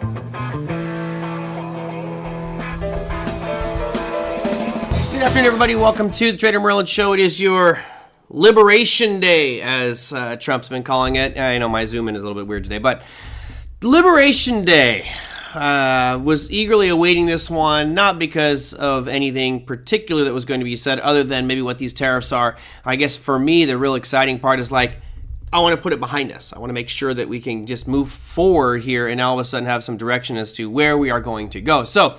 Good afternoon, everybody. Welcome to the Trader Merlin Show. It is your Liberation Day, as Trump's been calling it. I know my zoom in is a little bit weird today, but Liberation Day. Was eagerly awaiting this one, not because of anything particular that was going to be said, other than maybe what these tariffs are. I guess for me, the real exciting part is like, I want to put it behind us. I want to make sure that we can just move forward here and all of a sudden have some direction as to where we are going to go. So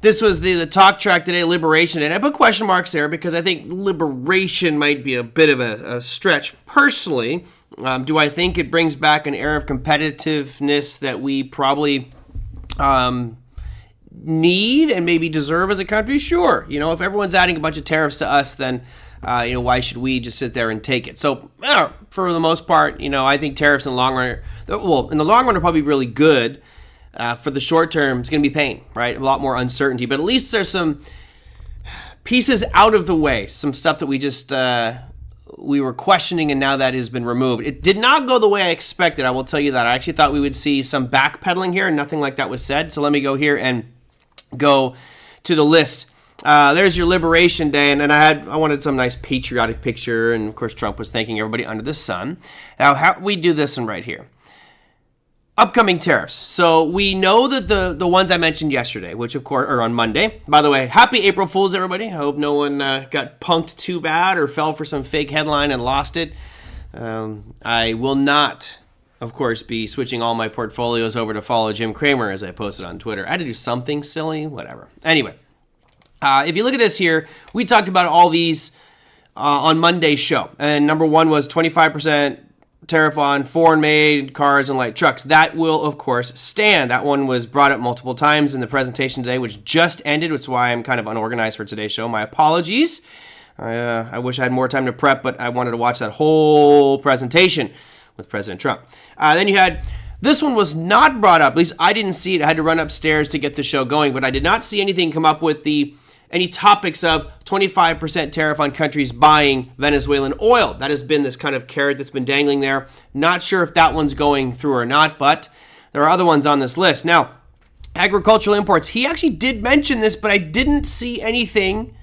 this was the talk track today, Liberation Day. And I put question marks there because I think liberation might be a bit of a stretch. Personally, do I think it brings back an air of competitiveness that we probably need and maybe deserve as a country? Sure. You know, if everyone's adding a bunch of tariffs to us, then, why should we just sit there and take it? So, for the most part, I think tariffs in the long run, are probably really good. For the short term, it's going to be pain, right? A lot more uncertainty, but at least there's some pieces out of the way, some stuff that we just, we were questioning, and now that has been removed. It did not go the way I expected, I will tell you that. I actually thought we would see some backpedaling here, and nothing like that was said. So let me go here and go to the list. There's your Liberation Day, and I wanted some nice patriotic picture, and of course Trump was thanking everybody under the sun. Now, how we do this one right here. Upcoming tariffs. So we know that the ones I mentioned yesterday, which of course are on Monday. By the way, happy April Fools, everybody. I hope no one got punked too bad or fell for some fake headline and lost it. I will not, of course, be switching all my portfolios over to follow Jim Cramer as I posted on Twitter. I had to do something silly, whatever. Anyway, if you look at this here, we talked about all these on Monday's show. And number one was 25% tariff on foreign-made cars and light trucks. That will, of course, stand. That one was brought up multiple times in the presentation today, which just ended, which is why I'm kind of unorganized for today's show. My apologies. I wish I had more time to prep, but I wanted to watch that whole presentation with President Trump. Then you had, this one was not brought up. At least I didn't see it. I had to run upstairs to get the show going, but I did not see anything come up with any topics of 25% tariff on countries buying Venezuelan oil. That has been this kind of carrot that's been dangling there. Not sure if that one's going through or not, but there are other ones on this list. Now, agricultural imports. He actually did mention this, but I didn't see anything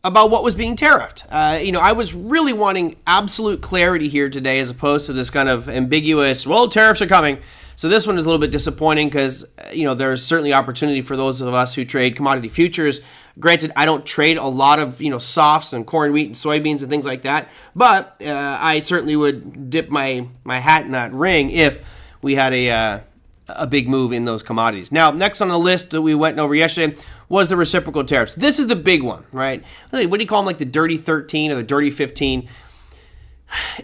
about what was being tariffed. I was really wanting absolute clarity here today as opposed to this kind of ambiguous, well, tariffs are coming. So this one is a little bit disappointing because, there's certainly opportunity for those of us who trade commodity futures. Granted, I don't trade a lot of, softs and corn, wheat, and soybeans and things like that. But I certainly would dip my hat in that ring if we had a big move in those commodities. Now, next on the list that we went over yesterday was the reciprocal tariffs. This is the big one, right? What do you call them, like the dirty 13 or the dirty 15?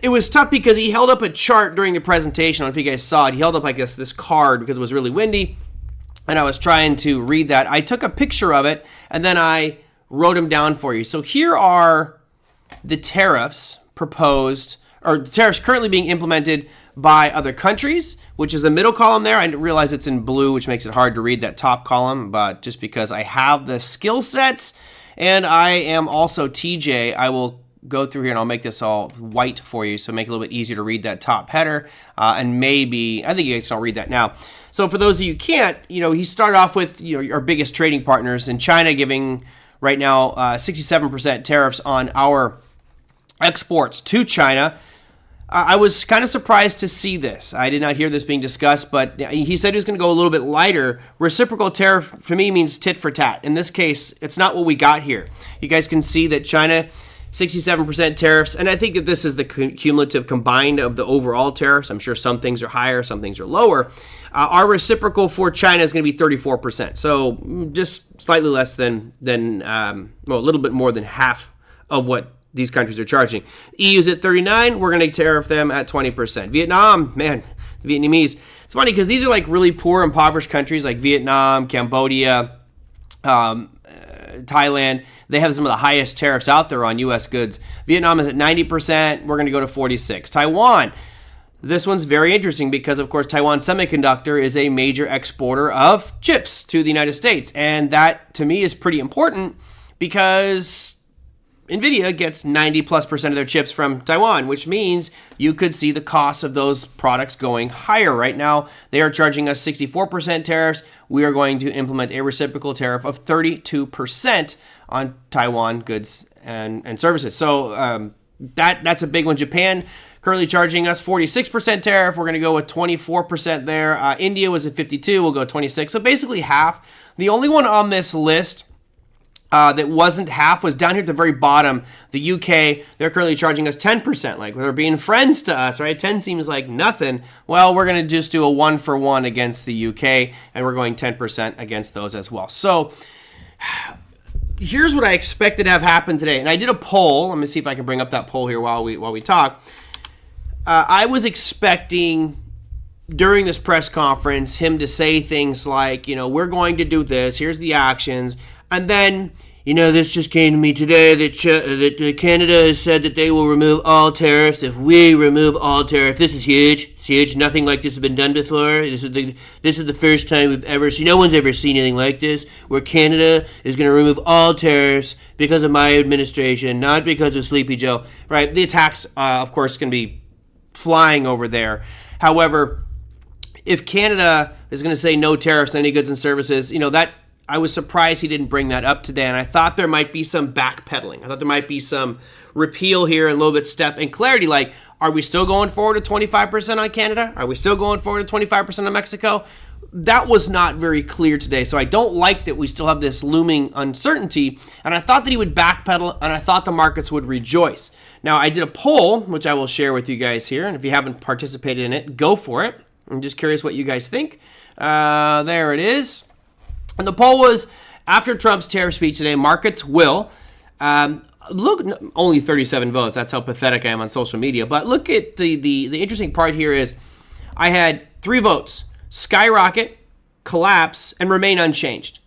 It was tough because he held up a chart during the presentation. I don't know if you guys saw it. He held up like this card because it was really windy, and I was trying to read that. I took a picture of it, and then I wrote them down for you. So here are the tariffs proposed, or the tariffs currently being implemented by other countries, which is the middle column there. I didn't realize it's in blue, which makes it hard to read that top column, but just because I have the skill sets, and I am also TJ, I will go through here and I'll make this all white for you so make it a little bit easier to read that top header, and maybe, I think you guys can all read that now. So for those of you who can't, he started off with our biggest trading partners in China giving right now 67% tariffs on our exports to China. I was kind of surprised to see this. I did not hear this being discussed, but he said he was going to go a little bit lighter. Reciprocal tariff for me means tit for tat. In this case, it's not what we got here. You guys can see that China 67% tariffs, and I think that this is the cumulative combined of the overall tariffs. I'm sure some things are higher, some things are lower. Our reciprocal for China is going to be 34%, so just slightly less than a little bit more than half of what these countries are charging. EU's at 39%, we're going to tariff them at 20%. Vietnam, man, the Vietnamese. It's funny because these are like really poor, impoverished countries like Vietnam, Cambodia, Thailand. They have some of the highest tariffs out there on U.S. goods. Vietnam is at 90%. We're going to go to 46%. Taiwan, this one's very interesting because, of course, Taiwan Semiconductor is a major exporter of chips to the United States. And that, to me, is pretty important because NVIDIA gets 90+% of their chips from Taiwan, which means you could see the cost of those products going higher. Right now, they are charging us 64% tariffs. We are going to implement a reciprocal tariff of 32% on Taiwan goods and services. So that's a big one. Japan currently charging us 46% tariff. We're going to go with 24% there. India was at 52. We'll go 26. So basically half. The only one on this list that wasn't half was down here at the very bottom. The UK, they're currently charging us 10%. Like, they're being friends to us, right? 10 seems like nothing. Well, we're going to just do a 1-for-1 against the UK, and we're going 10% against those as well. So here's what I expected to have happen today. And I did a poll. Let me see if I can bring up that poll here while we talk. I was expecting during this press conference him to say things like, we're going to do this. Here's the actions. And then, this just came to me today that Canada has said that they will remove all tariffs if we remove all tariffs. This is huge. It's huge. Nothing like this has been done before. This is the first time we've ever seen. No one's ever seen anything like this, where Canada is going to remove all tariffs because of my administration, not because of Sleepy Joe. Right? The attacks, of course, can be flying over there. However, if Canada is going to say no tariffs on any goods and services, that I was surprised he didn't bring that up today, and I thought there might be some backpedaling. I thought there might be some repeal here and a little bit step and clarity, like, are we still going forward to 25% on Canada? Are we still going forward to 25% on Mexico? That was not very clear today, so I don't like that we still have this looming uncertainty, and I thought that he would backpedal, and I thought the markets would rejoice. Now, I did a poll, which I will share with you guys here, and if you haven't participated in it, go for it. I'm just curious what you guys think. There it is. And the poll was, after Trump's tariff speech today, markets will, look, only 37 votes. That's how pathetic I am on social media. But look at the interesting part here is I had 3 votes: skyrocket, collapse, and remain unchanged.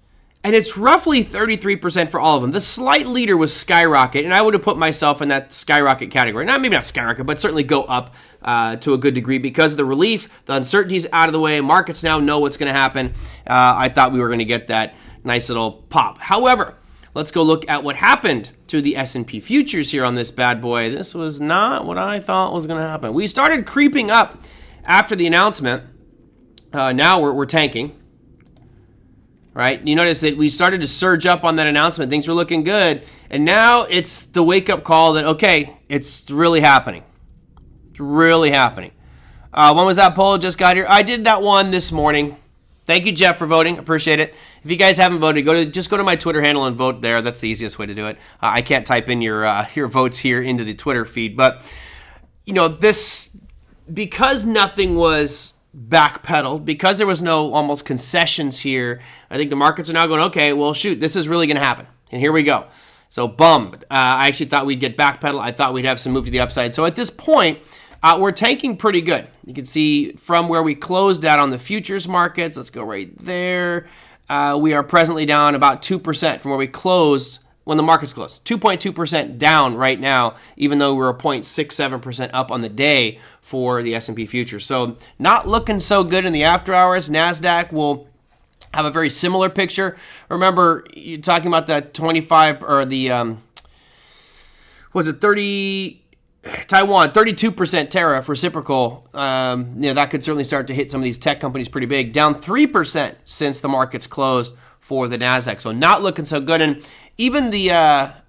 And it's roughly 33% for all of them. The slight leader was skyrocket, and I would have put myself in that skyrocket category. Maybe not skyrocket, but certainly go up to a good degree because of the relief. The uncertainty's out of the way. Markets now know what's going to happen. I thought we were going to get that nice little pop. However, let's go look at what happened to the S&P futures here on this bad boy. This was not what I thought was going to happen. We started creeping up after the announcement. Now we're tanking. Right? You notice that we started to surge up on that announcement. Things were looking good. And now it's the wake-up call that, okay, it's really happening. It's really happening. When was that poll? Just got here. I did that one this morning. Thank you, Jeff, for voting. Appreciate it. If you guys haven't voted, just go to my Twitter handle and vote there. That's the easiest way to do it. I can't type in your votes here into the Twitter feed. But, this, because nothing was backpedaled, because there was no almost concessions here, I think the markets are now going, okay, well, shoot, this is really going to happen. And here we go. So, bummed. I actually thought we'd get backpedal. I thought we'd have some move to the upside. So, at this point, we're tanking pretty good. You can see from where we closed out on the futures markets. Let's go right there. We are presently down about 2% from where we closed when the markets closed. 2.2% down right now, even though we're 0.67% up on the day for the S&P futures. So not looking so good in the after hours. NASDAQ will have a very similar picture. Remember, you're talking about that 25 or the, was it 30... Taiwan, 32% tariff reciprocal. That could certainly start to hit some of these tech companies pretty big. Down 3% since the markets closed for the NASDAQ. So not looking so good. And even the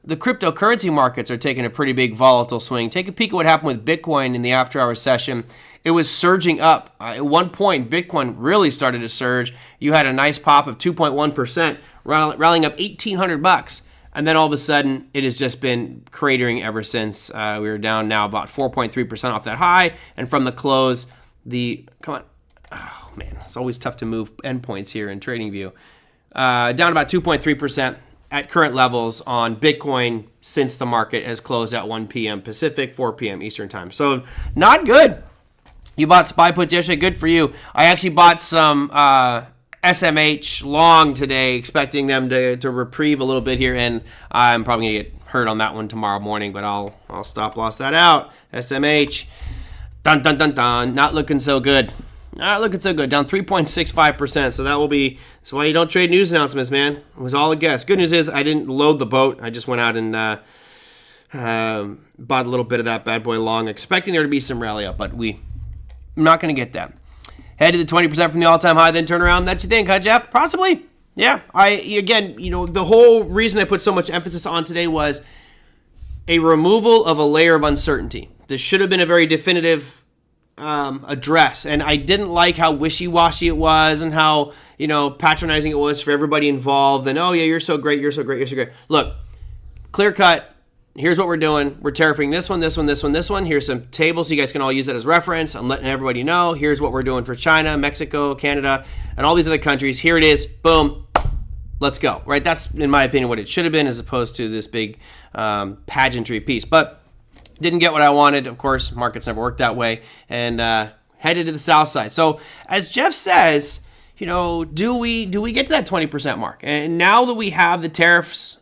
cryptocurrency markets are taking a pretty big volatile swing. Take a peek at what happened with Bitcoin in the after-hour session. It was surging up. At one point, Bitcoin really started to surge. You had a nice pop of 2.1%, rallying up $1,800. And then all of a sudden, it has just been cratering ever since. We are down now about 4.3% off that high. And from the close, come on. Oh, man, it's always tough to move endpoints here in TradingView. Down about 2.3% at current levels on Bitcoin since the market has closed at 1 p.m. Pacific, 4 p.m. Eastern time. So not good. You bought SPY puts yesterday. Good for you. I actually bought some SMH long today, expecting them to reprieve a little bit here, and I'm probably gonna get hurt on that one tomorrow morning, but I'll stop loss that out. SMH, dun dun dun dun, not looking so good. Not looking so good. Down 3.65%. So that's why you don't trade news announcements, man. It was all a guess. Good news is I didn't load the boat. I just went out and Bought a little bit of that bad boy long, expecting there to be some rally up, but I'm not going to get that. Head to the 20% from the all-time high, then turn around. That's your thing, huh, Jeff? Possibly. Yeah. The whole reason I put so much emphasis on today was a removal of a layer of uncertainty. This should have been a very definitive address, and I didn't like how wishy-washy it was and how, patronizing it was for everybody involved, and, oh, yeah, you're so great, you're so great, you're so great. Look, clear cut. Here's what we're doing. We're tariffing this one, this one, this one, this one. Here's some tables so you guys can all use that as reference. I'm letting everybody know. Here's what we're doing for China, Mexico, Canada, and all these other countries. Here it is. Boom. Let's go. Right? That's, in my opinion, what it should have been as opposed to this big pageantry piece. But didn't get what I wanted. Of course, markets never work that way. And headed to the south side. So as Jeff says, do we get to that 20% mark? And now that we have the tariffs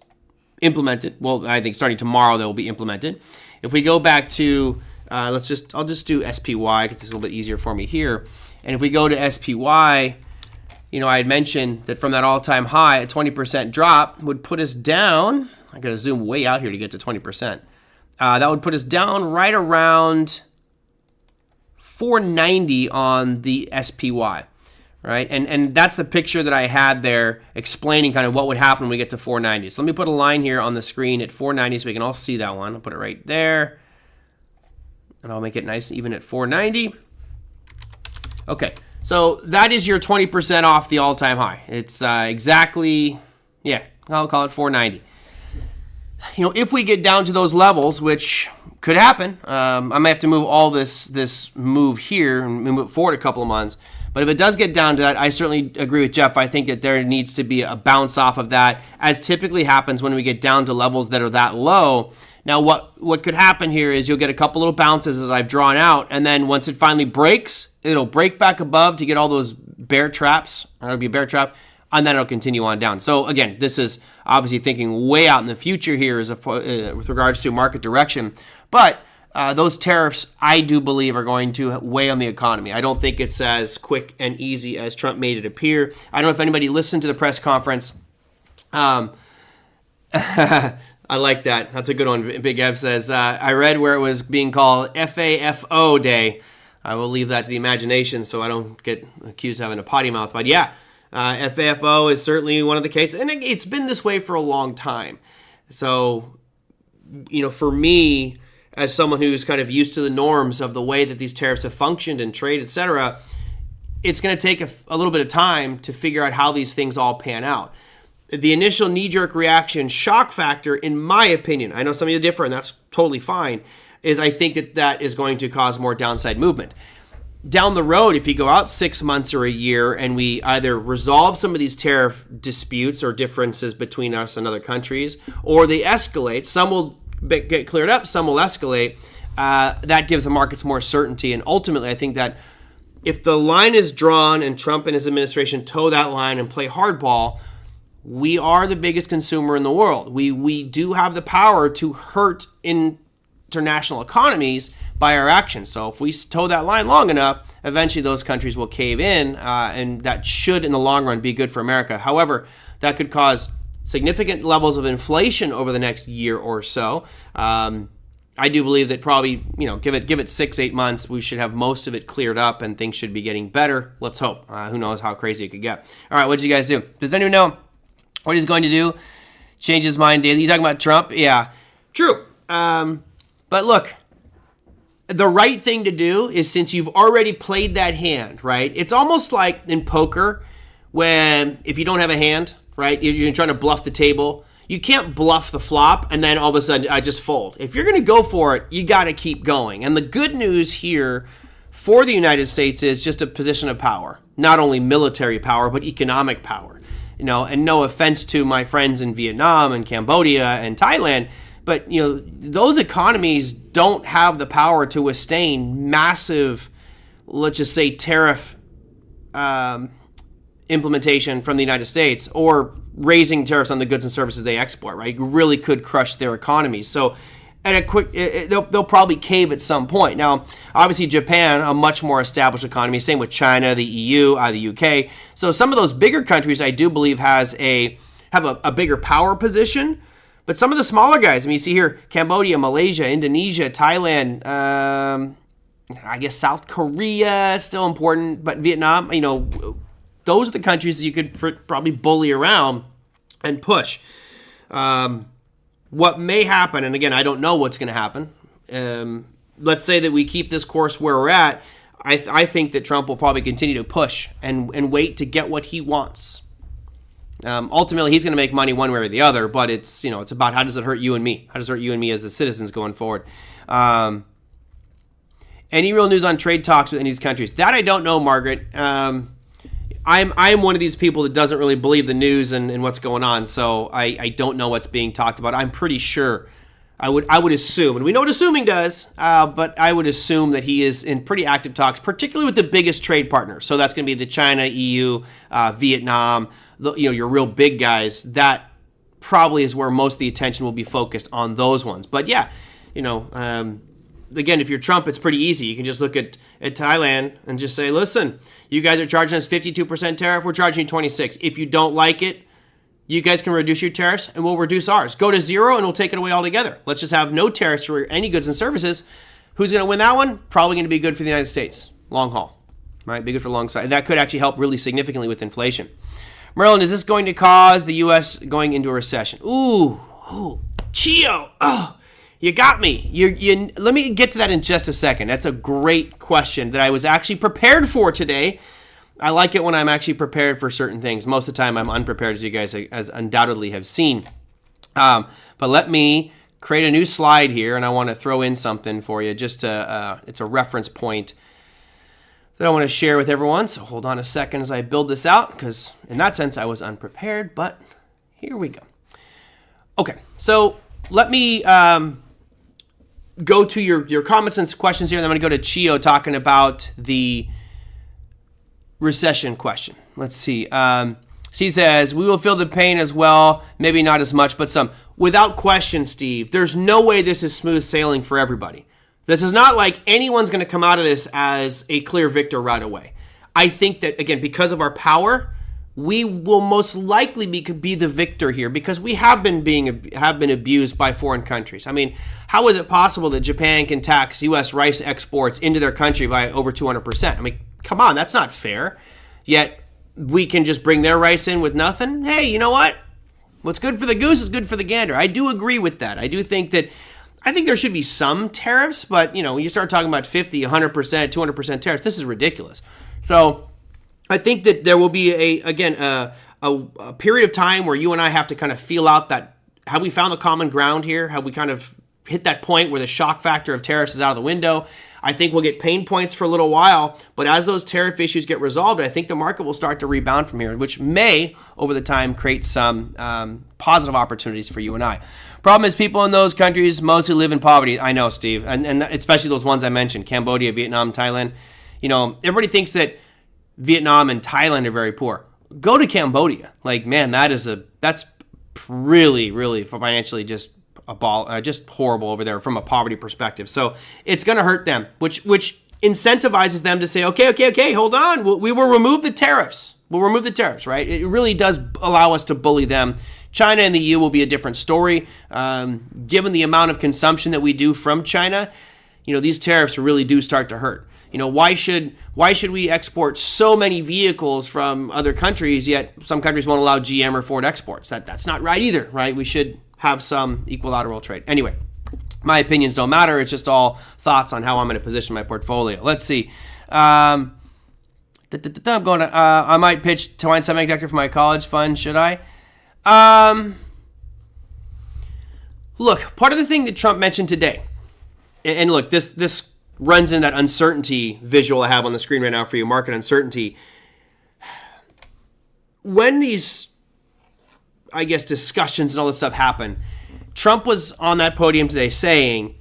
implemented, well, I think starting tomorrow they will be implemented. If we go back to, I'll just do SPY because it's a little bit easier for me here. And if we go to SPY, I had mentioned that from that all-time high, a 20% drop would put us down. I got to zoom way out here to get to 20%. That would put us down right around 490 on the SPY. Right, and that's the picture that I had there explaining kind of what would happen when we get to 490. So let me put a line here on the screen at 490 so we can all see that one. I'll put it right there. And I'll make it nice and even at 490. Okay, so that is your 20% off the all-time high. It's exactly, I'll call it 490. If we get down to those levels, which could happen, I might have to move all this move here and move it forward a couple of months. But if it does get down to that, I certainly agree with Jeff. I think that there needs to be a bounce off of that, as typically happens when we get down to levels that are that low. Now, what could happen here is you'll get a couple little bounces as I've drawn out, and then once it finally breaks, it'll break back above to get all those bear traps, or it'll be a bear trap, and then it'll continue on down. So again, this is obviously thinking way out in the future here with regards to market direction. But those tariffs, I do believe, are going to weigh on the economy. I don't think it's as quick and easy as Trump made it appear. I don't know if anybody listened to the press conference. I like that. That's a good one. Big Ev says, I read where it was being called FAFO Day. I will leave that to the imagination so I don't get accused of having a potty mouth. But yeah, FAFO is certainly one of the cases. And it's been this way for a long time. So, for me, as someone who's kind of used to the norms of the way that these tariffs have functioned and trade, et cetera, it's going to take a little bit of time to figure out how these things all pan out. The initial knee-jerk reaction shock factor, in my opinion, I know some of you differ, and that's totally fine, is I think that is going to cause more downside movement. Down the road, if you go out 6 months or a year and we either resolve some of these tariff disputes or differences between us and other countries, or they escalate, some will get cleared up, some will escalate, that gives the markets more certainty. And ultimately, I think that if the line is drawn and Trump and his administration toe that line and play hardball, we are the biggest consumer in the world. We do have the power to hurt international economies by our actions. So if we toe that line long enough, eventually those countries will cave in, and that should, in the long run, be good for America. However, that could cause significant levels of inflation over the next year or so. I do believe that probably, give it 6-8 months, we should have most of it cleared up and things should be getting better. Let's hope. Who knows how crazy it could get. All right, what did you guys do? Does anyone know what he's going to do? Change his mind daily. You talking about Trump? Yeah, true. But look, the right thing to do is, since you've already played that hand, right? It's almost like in poker when if you don't have a hand, right, you're trying to bluff the table. You can't bluff the flop and then all of a sudden I just fold. If you're going to go for it, you got to keep going. And the good news here for the United States is just a position of power, not only military power, but economic power. And no offense to my friends in Vietnam and Cambodia and Thailand, but those economies don't have the power to withstand massive, let's just say, tariff implementation from the United States, or raising tariffs on the goods and services they export, right? You really could crush their economies. So at a quick, they'll probably cave at some point. Now, obviously Japan, a much more established economy, same with China, the EU, the UK. So some of those bigger countries, I do believe, have a bigger power position. But some of the smaller guys, I mean, you see here Cambodia, Malaysia, Indonesia, Thailand, I guess South Korea, still important, but Vietnam, those are the countries that you could probably bully around and push. What may happen, and again, I don't know what's going to happen. Let's say that we keep this course where we're at. I think that Trump will probably continue to push and wait to get what he wants. Ultimately, he's going to make money one way or the other, but it's about how does it hurt you and me? How does it hurt you and me as the citizens going forward? Any real news on trade talks with any of these countries? That I don't know, Margaret. I'm one of these people that doesn't really believe the news and what's going on, so I don't know what's being talked about. I'm pretty sure. I would assume, and we know what assuming does, but I would assume that he is in pretty active talks, particularly with the biggest trade partners. So that's going to be the China, EU, Vietnam, your real big guys. That probably is where most of the attention will be focused on those ones. But yeah, again, if you're Trump, it's pretty easy. You can just look at Thailand and just say, listen, you guys are charging us 52% tariff. We're charging you 26%. If you don't like it, you guys can reduce your tariffs and we'll reduce ours. Go to 0 and we'll take it away altogether. Let's just have no tariffs for any goods and services. Who's going to win that one? Probably going to be good for the United States. Long haul. Right? Be good for the long side. And that could actually help really significantly with inflation. Merlin, is this going to cause the U.S. going into a recession? Ooh, Chio. Oh, you got me. Let me get to that in just a second. That's a great question that I was actually prepared for today. I like it when I'm actually prepared for certain things. Most of the time I'm unprepared, as you guys as undoubtedly have seen. But let me create a new slide here, and I want to throw in something for you. It's a reference point that I want to share with everyone. So hold on a second as I build this out, because in that sense I was unprepared, but here we go. Okay, so let me go to your comments and questions here, and then I'm going to go to Chio talking about the recession question. Let's see. He says, we will feel the pain as well. Maybe not as much, but some. Without question, Steve, there's no way this is smooth sailing for everybody. This is not like anyone's going to come out of this as a clear victor right away. I think that, again, because of our power, we will most likely be the victor here because we have been abused by foreign countries. I mean, how is it possible that Japan can tax U.S. rice exports into their country by over 200%? I mean, come on, that's not fair. Yet we can just bring their rice in with nothing. Hey, you know what? What's good for the goose is good for the gander. I do agree with that. I think there should be some tariffs, but when you start talking about 50, 100%, 200% tariffs, this is ridiculous. So I think that there will be a period of time where you and I have to kind of feel out that, have we found the common ground here? Have we kind of hit that point where the shock factor of tariffs is out of the window? I think we'll get pain points for a little while, but as those tariff issues get resolved, I think the market will start to rebound from here, which may, over the time, create some positive opportunities for you and I. Problem is, people in those countries mostly live in poverty. I know, Steve, and especially those ones I mentioned, Cambodia, Vietnam, Thailand. Everybody thinks that Vietnam and Thailand are very poor. Go to Cambodia. Like, man, that's really, really financially just horrible over there from a poverty perspective. So it's going to hurt them, which incentivizes them to say, okay, hold on. We will remove the tariffs. We'll remove the tariffs, right? It really does allow us to bully them. China and the EU will be a different story. Given the amount of consumption that we do from China, these tariffs really do start to hurt. Why should we export so many vehicles from other countries, yet some countries won't allow GM or Ford exports? That's not right either, right? We should have some equilateral trade. Anyway, my opinions don't matter. It's just all thoughts on how I'm going to position my portfolio. Let's see. I'm going to. I might pitch to wine semiconductor for my college fund. Should I? Look, part of the thing that Trump mentioned today, and look, this runs in that uncertainty visual I have on the screen right now for you, market uncertainty. When these, I guess, discussions and all this stuff happen, Trump was on that podium today saying,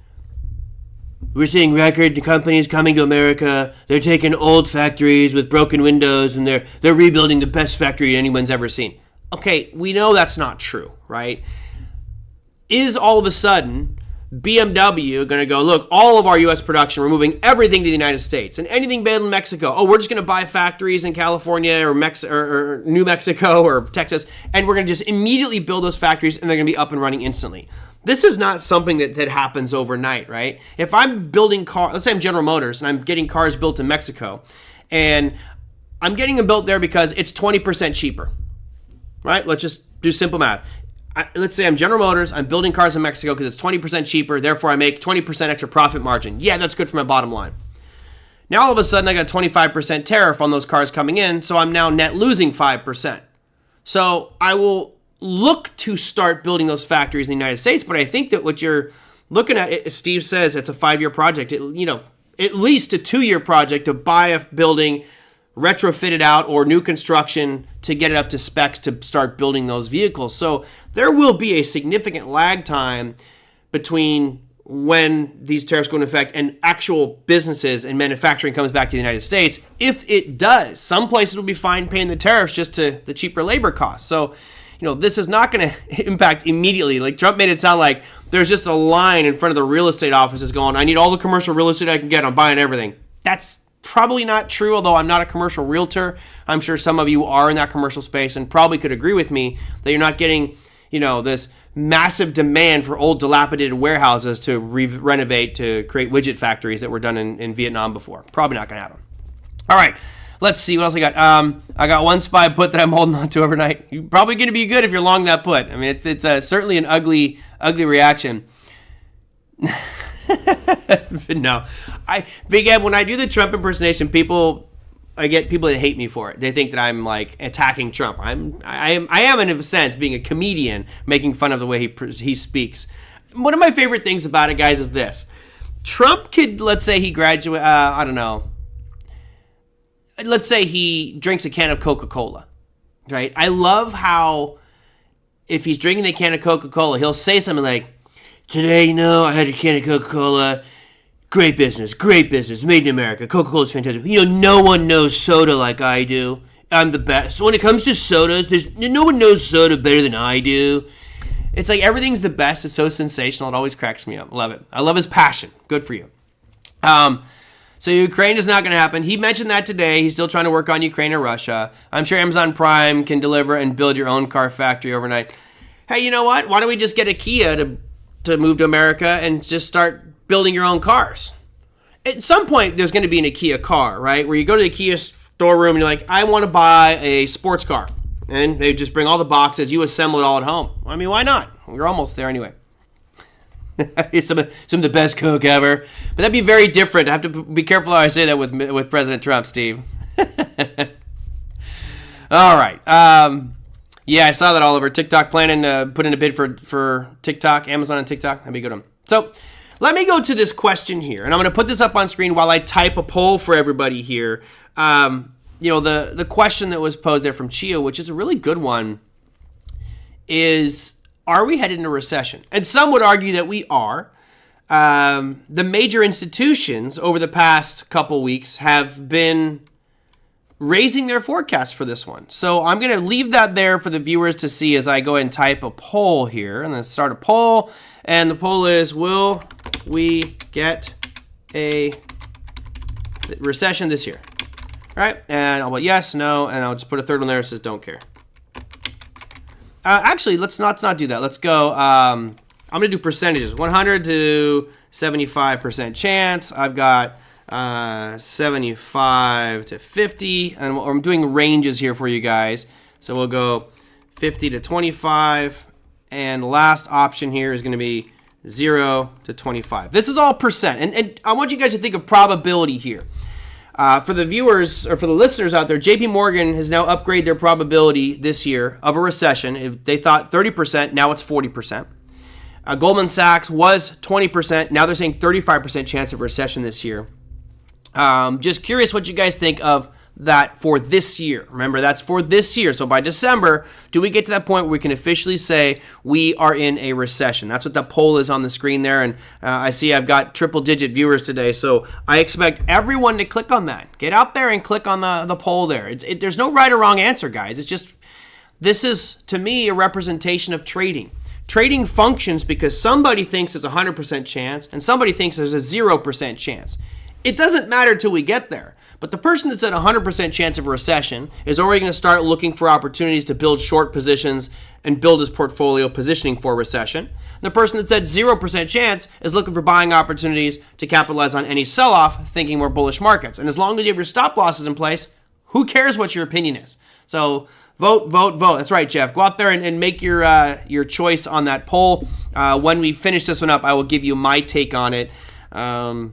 we're seeing record companies coming to America. They're taking old factories with broken windows and they're rebuilding the best factory anyone's ever seen. Okay, we know that's not true, right? Is all of a sudden BMW are going to go, look, all of our U.S. production, we're moving everything to the United States. And anything made in Mexico, oh, we're just going to buy factories in California or New Mexico or Texas, and we're going to just immediately build those factories, and they're going to be up and running instantly. This is not something that happens overnight, right? If I'm building cars, let's say I'm General Motors, and I'm getting cars built in Mexico, and I'm getting them built there because it's 20% cheaper, right? Let's just do simple math. Let's say I'm General Motors, I'm building cars in Mexico because it's 20% cheaper, therefore I make 20% extra profit margin. Yeah, that's good for my bottom line. Now all of a sudden I got a 25% tariff on those cars coming in, so I'm now net losing 5%. So I will look to start building those factories in the United States, but I think that what you're looking at, as Steve says, it's a 5-year project. At least a 2-year project to buy a building, retrofit it out, or new construction to get it up to specs to start building those vehicles. So there will be a significant lag time between when these tariffs go into effect and actual businesses and manufacturing comes back to the United States. If it does, some places will be fine paying the tariffs just to the cheaper labor costs. So, this is not going to impact immediately. Like Trump made it sound like there's just a line in front of the real estate offices going, I need all the commercial real estate I can get. I'm buying everything. That's probably not true, although I'm not a commercial realtor. I'm sure some of you are in that commercial space and probably could agree with me that you're not getting, this massive demand for old dilapidated warehouses to renovate to create widget factories that were done in Vietnam before. Probably not going to happen. All right, let's see what else I got. I got one SPY put that I'm holding on to overnight. You're probably going to be good if you're long that put. I mean, it's certainly an ugly reaction. No, Big Ed, when I do the Trump impersonation, I get people that hate me for it. They think that I'm like attacking Trump. I am in a sense being a comedian, making fun of the way he speaks. One of my favorite things about it, guys, is this: Trump could, let's say he graduate. I don't know. Let's say he drinks a can of Coca-Cola, right? I love how if he's drinking the can of Coca-Cola, he'll say something like, today, I had a can of Coca-Cola. Great business, made in America. Coca-Cola's fantastic. No one knows soda like I do. I'm the best. So when it comes to sodas, no one knows soda better than I do. It's like everything's the best. It's so sensational. It always cracks me up. Love it. I love his passion. Good for you. So Ukraine is not going to happen. He mentioned that today. He's still trying to work on Ukraine or Russia. I'm sure Amazon Prime can deliver and build your own car factory overnight. Hey, you know what? Why don't we just get a Kia to move to America and just start building your own cars? At some point, there's going to be an IKEA car, right? Where you go to the IKEA storeroom and you're like, I want to buy a sports car. And they just bring all the boxes. You assemble it all at home. I mean, why not? We're almost there anyway. some of the best Coke ever. But that'd be very different. I have to be careful how I say that with President Trump, Steve. All right. Yeah, I saw that all over TikTok, planning to put in a bid for TikTok, Amazon and TikTok. That'd be a good one. So let me go to this question here, and I'm going to put this up on screen while I type a poll for everybody here. The question that was posed there from Chia, which is a really good one, is, are we headed into recession? And some would argue that we are. The major institutions over the past couple weeks have been raising their forecast for this one. So I'm going to leave that there for the viewers to see as I go ahead and type a poll here. And then start a poll. And the poll is, will we get a recession this year? All right. And I'll put yes, no, and I'll just put a third one there that says don't care. Actually, let's not do that. Let's go. I'm going to do percentages. 100 to 75% chance. I've got 75 to 50, and I'm doing ranges here for you guys. So we'll go 50 to 25, and the last option here is going to be 0 to 25. This is all percent, and I want you guys to think of probability here. For the viewers or for the listeners out there, JP Morgan has now upgraded their probability this year of a recession. If they thought 30%, now it's 40%. Goldman Sachs was 20%. Now they're saying 35% chance of recession this year. Just curious what you guys think of that for this year. Remember, that's for this year. So by December, do we get to that point where we can officially say we are in a recession? That's what the poll is on the screen there. And I see I've got triple-digit viewers today. So I expect everyone to click on that. Get out there and click on the poll there. There's no right or wrong answer, guys. It's just, this is, to me, a representation of trading. Trading functions because somebody thinks there's a 100% chance and somebody thinks there's a 0% chance. It doesn't matter till we get there. But the person that's at a 100% chance of a recession is already going to start looking for opportunities to build short positions and build his portfolio positioning for recession. The person that's at 0% chance is looking for buying opportunities to capitalize on any sell-off, thinking more bullish markets. And as long as you have your stop losses in place, who cares what your opinion is? So vote, vote, vote. That's right, Jeff. Go out there and make your choice on that poll. When we finish this one up, I will give you my take on it. Yeah,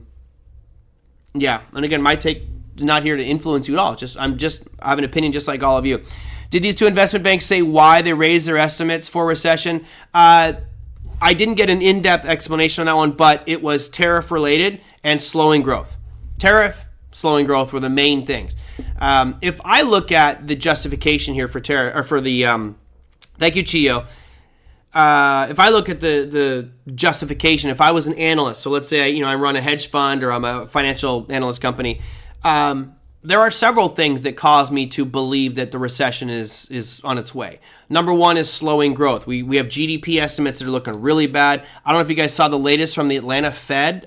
and again, my take is not here to influence you at all. I have an opinion just like all of you. Did these two investment banks say why they raised their estimates for recession? I didn't get an in-depth explanation on that one, but it was tariff related and slowing growth. Tariff, slowing growth were the main things. If I look at the justification here for tariff, or for the, thank you, Chio. If I look at the justification, if I was an analyst, so let's say I run a hedge fund or I'm a financial analyst company, there are several things that cause me to believe that the recession is on its way. Number one is slowing growth. We have GDP estimates that are looking really bad. I don't know if you guys saw the latest from the Atlanta Fed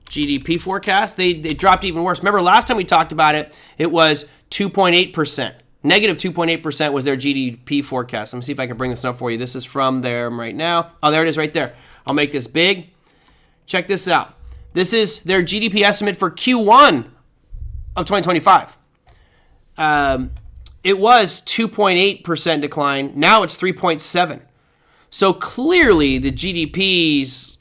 GDP forecast. They dropped even worse. Remember last time we talked about it, it was 2.8%. Negative 2.8% was their GDP forecast. Let me see if I can bring this up for you. This is from them right now. Oh, there it is right there. I'll make this big. Check this out. This is their GDP estimate for Q1 of 2025. It was 2.8% decline. Now it's 3.7%. So clearly the GDPs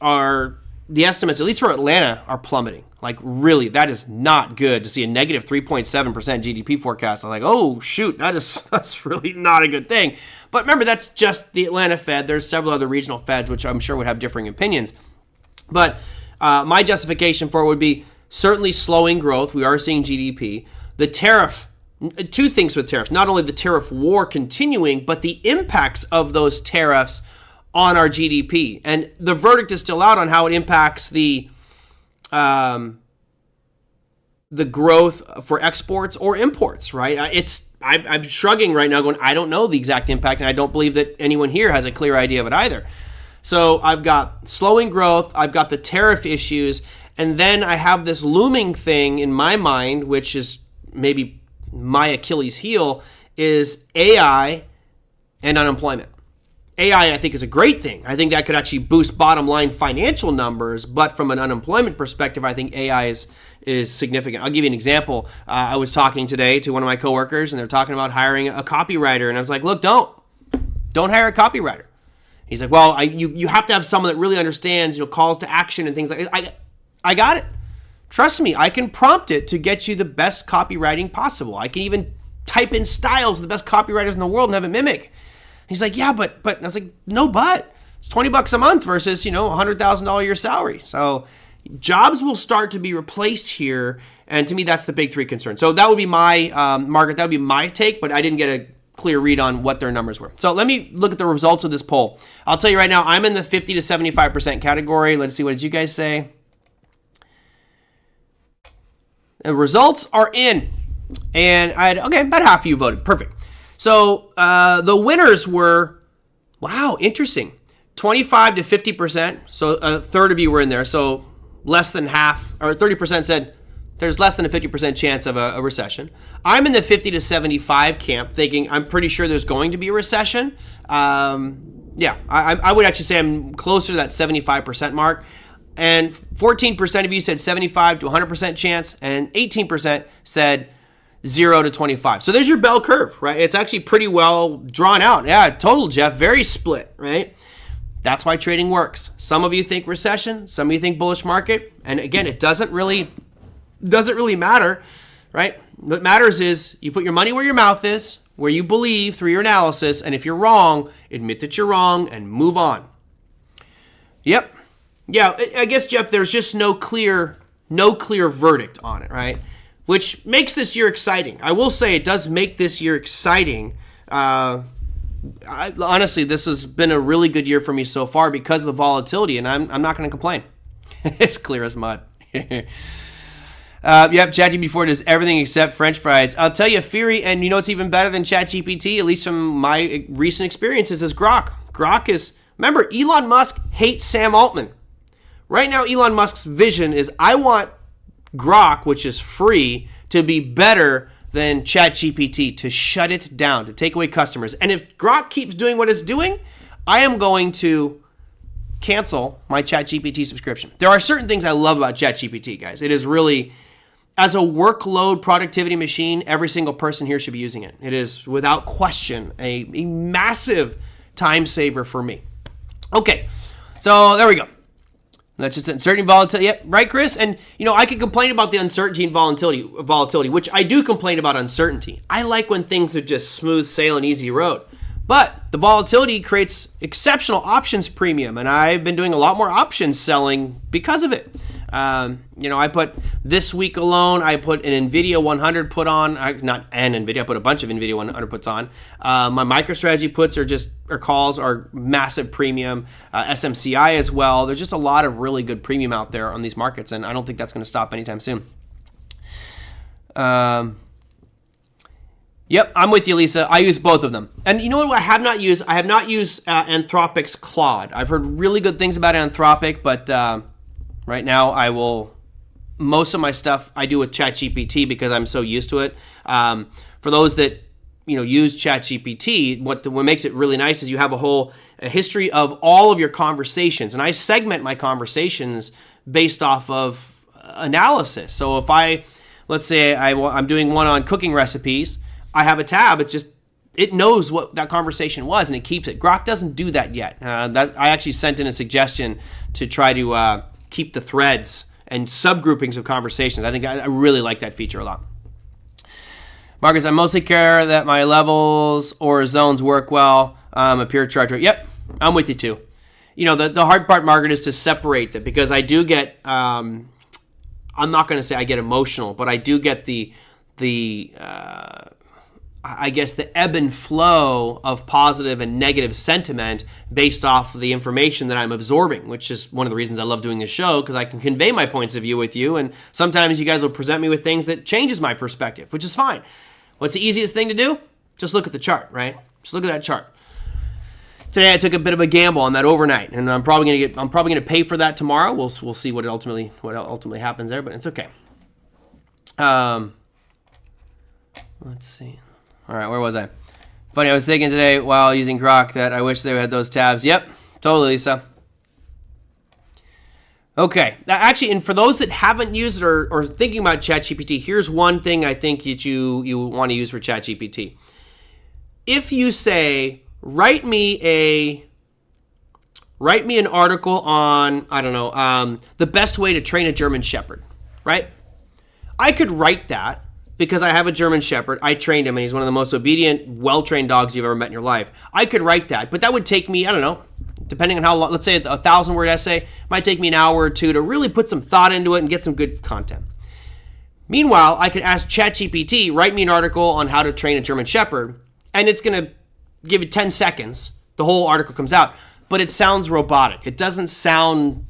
the estimates, at least for Atlanta, are plummeting. Like really, that is not good to see a negative 3.7% GDP forecast. I'm like, oh shoot, that's really not a good thing. But remember, that's just the Atlanta Fed. There's several other regional Feds, which I'm sure would have differing opinions. But my justification for it would be certainly slowing growth. We are seeing GDP. The tariff, two things with tariffs. Not only the tariff war continuing, but the impacts of those tariffs on our GDP. And the verdict is still out on how it impacts the growth for exports or imports, right? I'm shrugging right now going, I don't know the exact impact, and I don't believe that anyone here has a clear idea of it either. So I've got slowing growth, I've got the tariff issues, and then I have this looming thing in my mind, which is maybe my Achilles heel, is AI and unemployment. AI, I think, is a great thing. I think that could actually boost bottom line financial numbers, but from an unemployment perspective, I think AI is significant. I'll give you an example. I was talking today to one of my coworkers, and they're talking about hiring a copywriter, and I was like, look, don't hire a copywriter. He's like, well, you have to have someone that really understands, calls to action and things like that. I got it. Trust me, I can prompt it to get you the best copywriting possible. I can even type in styles of the best copywriters in the world and have it mimic. He's like, yeah, but I was like, no, but it's $20 a month versus, $100,000 a year salary. So jobs will start to be replaced here. And to me, that's the big three concern. So that would be my, Margaret, that would be my take, but I didn't get a clear read on what their numbers were. So let me look at the results of this poll. I'll tell you right now, I'm in the 50 to 75% category. Let's see, what did you guys say? The results are in. And about half of you voted. Perfect. So the winners were, wow, interesting, 25 to 50%. So a third of you were in there. So less than half, or 30% said there's less than a 50% chance of a recession. I'm in the 50 to 75 camp, thinking I'm pretty sure there's going to be a recession. I would actually say I'm closer to that 75% mark. And 14% of you said 75 to 100% chance, and 18% said 0 to 25. So there's your bell curve, right? It's actually pretty well drawn out. Yeah, total, Jeff, very split, right? That's why trading works. Some of you think recession, some of you think bullish market. And again, it doesn't really matter, right? What matters is you put your money where your mouth is, where you believe through your analysis. And if you're wrong, admit that you're wrong and move on. Yep. Yeah, I guess, Jeff, there's just no clear verdict on it, right? Which makes this year exciting. I will say it does make this year exciting. Honestly, this has been a really good year for me so far because of the volatility, and I'm not going to complain. It's clear as mud. Yep, ChatGPT-4 does everything except French fries. I'll tell you, Fury, and you know what's even better than ChatGPT, at least from my recent experiences, is Grok. Grok is, remember, Elon Musk hates Sam Altman. Right now, Elon Musk's vision is, I want Grok, which is free, to be better than ChatGPT, to shut it down, to take away customers. And if Grok keeps doing what it's doing, I am going to cancel my ChatGPT subscription. There are certain things I love about ChatGPT, guys. It is really, as a workload productivity machine, every single person here should be using it. It is, without question, a massive time saver for me. Okay, so there we go. That's just uncertainty, volatility. Yep, right, Chris? And, you know, I could complain about the uncertainty and volatility, which I do complain about uncertainty. I like when things are just smooth sail and easy road. But the volatility creates exceptional options premium, and I've been doing a lot more options selling because of it. You know, I put this week alone, I put an NVIDIA 100 put on, not an NVIDIA, I put a bunch of NVIDIA 100 puts on. My MicroStrategy puts or calls are massive premium. SMCI as well. There's just a lot of really good premium out there on these markets, and I don't think that's going to stop anytime soon. Yep, I'm with you, Lisa. I use both of them. And you know what I have not used? I have not used Anthropic's Claude. I've heard really good things about Anthropic, but right now most of my stuff I do with ChatGPT because I'm so used to it. For those that use ChatGPT, what makes it really nice is you have a history of all of your conversations. And I segment my conversations based off of analysis. So if let's say I'm doing one on cooking recipes, I have a tab. It knows what that conversation was and it keeps it. Grok doesn't do that yet. I actually sent in a suggestion to try to keep the threads and subgroupings of conversations. I think I really like that feature a lot. Marcus, I mostly care that my levels or zones work well. A pure chart. Yep, I'm with you too. The hard part, Margaret, is to separate that because I do get. I'm not going to say I get emotional, but I do get the I guess the ebb and flow of positive and negative sentiment based off of the information that I'm absorbing, which is one of the reasons I love doing this show, because I can convey my points of view with you, and sometimes you guys will present me with things that changes my perspective, which is fine. What's the easiest thing to do? Just look at the chart, right? Just look at that chart. Today I took a bit of a gamble on that overnight, and I'm probably gonna pay for that tomorrow. We'll see what ultimately happens there, but it's okay. Let's see. All right, where was I? Funny, I was thinking today while using Grok that I wish they had those tabs. Yep, totally, Lisa. Okay, actually, and for those that haven't used it or thinking about ChatGPT, here's one thing I think that you want to use for ChatGPT. If you say, write me an article on, I don't know, the best way to train a German Shepherd, right? I could write that. Because I have a German Shepherd, I trained him, and he's one of the most obedient, well-trained dogs you've ever met in your life. I could write that, but that would take me, I don't know, depending on how long, let's say a 1,000-word essay, might take me an hour or two to really put some thought into it and get some good content. Meanwhile, I could ask ChatGPT, write me an article on how to train a German Shepherd, and it's going to give it 10 seconds. The whole article comes out, but it sounds robotic. It doesn't sound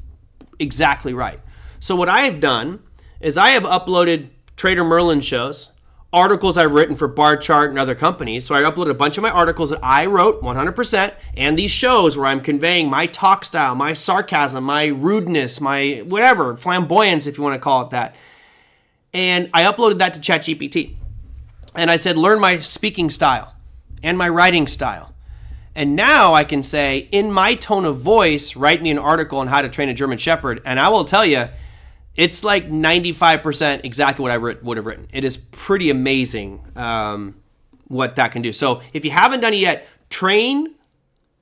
exactly right. So what I have done is I have uploaded Trader Merlin shows, articles I've written for Bar Chart and other companies. So I uploaded a bunch of my articles that I wrote 100%, and these shows where I'm conveying my talk style, my sarcasm, my rudeness, my whatever, flamboyance, if you want to call it that. And I uploaded that to ChatGPT. And I said, learn my speaking style and my writing style. And now I can say, in my tone of voice, write me an article on how to train a German Shepherd. And I will tell you, it's like 95% exactly what I would have written. It is pretty amazing what that can do. So if you haven't done it yet, train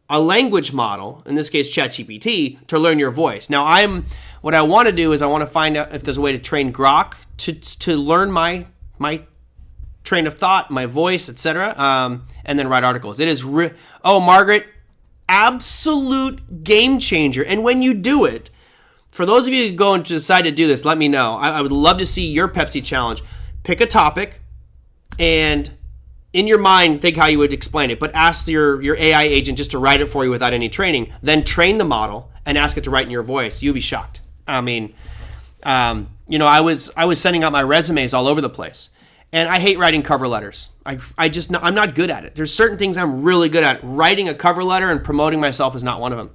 a language model, in this case ChatGPT, to learn your voice. Now what I want to do is I want to find out if there's a way to train Grok to learn my train of thought, my voice, etc., and then write articles. It is Margaret, absolute game changer. And when you do it, for those of you who go and decide to do this, let me know. I would love to see your Pepsi challenge. Pick a topic and in your mind, think how you would explain it, but ask your AI agent just to write it for you without any training. Then train the model and ask it to write in your voice. You'll be shocked. I mean, I was sending out my resumes all over the place. And I hate writing cover letters. I'm not good at it. There's certain things I'm really good at. Writing a cover letter and promoting myself is not one of them.